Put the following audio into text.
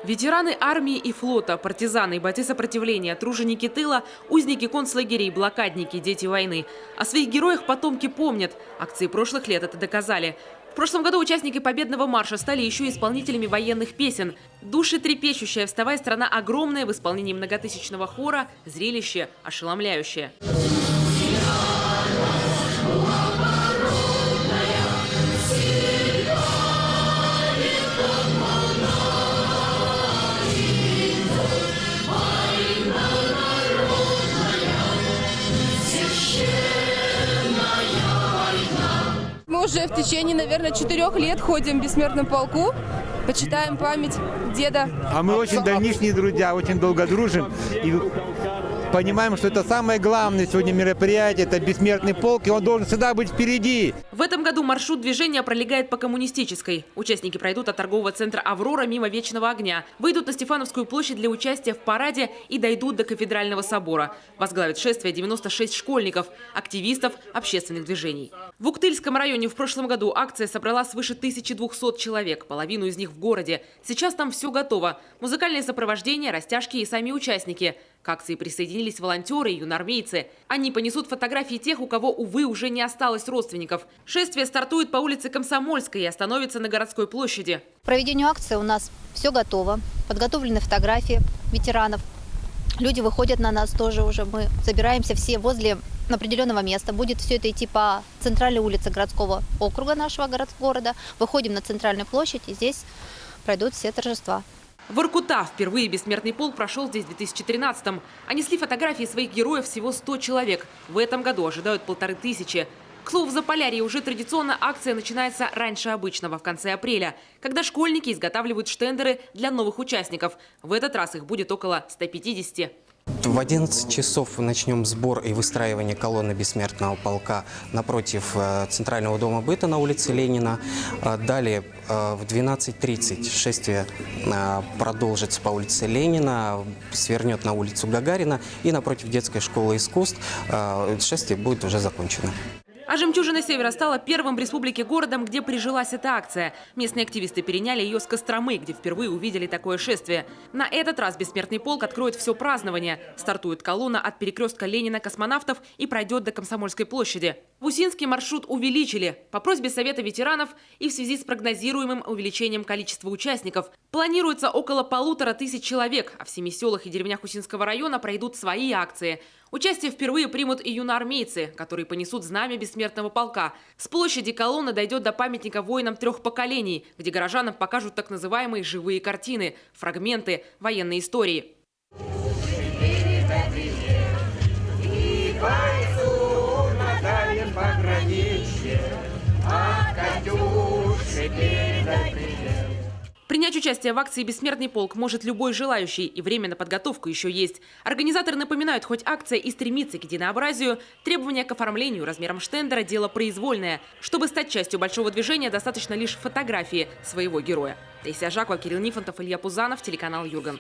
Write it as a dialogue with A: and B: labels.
A: Ветераны армии и флота, партизаны, бойцы сопротивления, труженики тыла, узники концлагерей, блокадники, дети войны. О своих героях потомки помнят. Акции прошлых лет это доказали. В прошлом году участники победного марша стали еще и исполнителями военных песен. Душетрепещущая «Вставай, страна огромная» в исполнении многотысячного хора – зрелище ошеломляющее.
B: Мы уже в течение, наверное, 4 лет ходим в бессмертном полку, почитаем память деда.
C: А мы очень давнишние друзья, очень долго дружим. И понимаем, что это самое главное сегодня мероприятие, это бессмертный полк, и он должен всегда быть впереди.
A: В этом году маршрут движения пролегает по Коммунистической. Участники пройдут от торгового центра «Аврора» мимо Вечного огня, выйдут на Стефановскую площадь для участия в параде и дойдут до Кафедрального собора. Возглавит шествие 96 школьников, активистов общественных движений. В Уктыльском районе в прошлом году акция собрала свыше 1200 человек, половину из них в городе. Сейчас там все готово. Музыкальное сопровождение, растяжки и сами участники. К акции присоединились волонтеры и юнармейцы. Они понесут фотографии тех, у кого, увы, уже не осталось родственников. Шествие стартует по улице Комсомольской и остановится на городской площади.
D: К проведению акции у нас все готово. Подготовлены фотографии ветеранов. Люди выходят на нас тоже уже. Мы собираемся все возле определенного места. Будет все это идти по центральной улице городского округа нашего города. Выходим на центральную площадь, и здесь пройдут все торжества.
A: Воркута. Впервые бессмертный полк прошел здесь в 2013-м. А несли фотографии своих героев всего 100 человек. В этом году ожидают 1500. К слову, в Заполярье уже традиционно акция начинается раньше обычного, в конце апреля, когда школьники изготавливают штендеры для новых участников. В этот раз их будет около 150.
E: В 11 часов начнем сбор и выстраивание колонны бессмертного полка напротив Центрального дома быта на улице Ленина. Далее в 12:30 шествие продолжится по улице Ленина, свернет на улицу Гагарина и напротив детской школы искусств шествие будет уже закончено.
A: А «Жемчужина Севера» стала первым в республике городом, где прижилась эта акция. Местные активисты переняли ее с Костромы, где впервые увидели такое шествие. На этот раз бессмертный полк откроет все празднование. Стартует колонна от перекрестка Ленина-Космонавтов и пройдет до Комсомольской площади. В Усинский маршрут увеличили по просьбе Совета ветеранов и в связи с прогнозируемым увеличением количества участников. Планируется около 1500 человек, а в 7 селах и деревнях Усинского района пройдут свои акции. Участие впервые примут и юноармейцы, которые понесут знамя бессмертного полка. С площади колонна дойдет до памятника воинам 3 поколений, где горожанам покажут так называемые живые картины, фрагменты военной истории. Принять участие в акции «Бессмертный полк» может любой желающий, и время на подготовку еще есть. Организаторы напоминают, хоть акция и стремится к единообразию, требования к оформлению размером штендера – дело произвольное. Чтобы стать частью большого движения, достаточно лишь фотографии своего героя. Таисия Жакова, Кирилл Нифонтов, Илья Пузанов, телеканал «Юрган».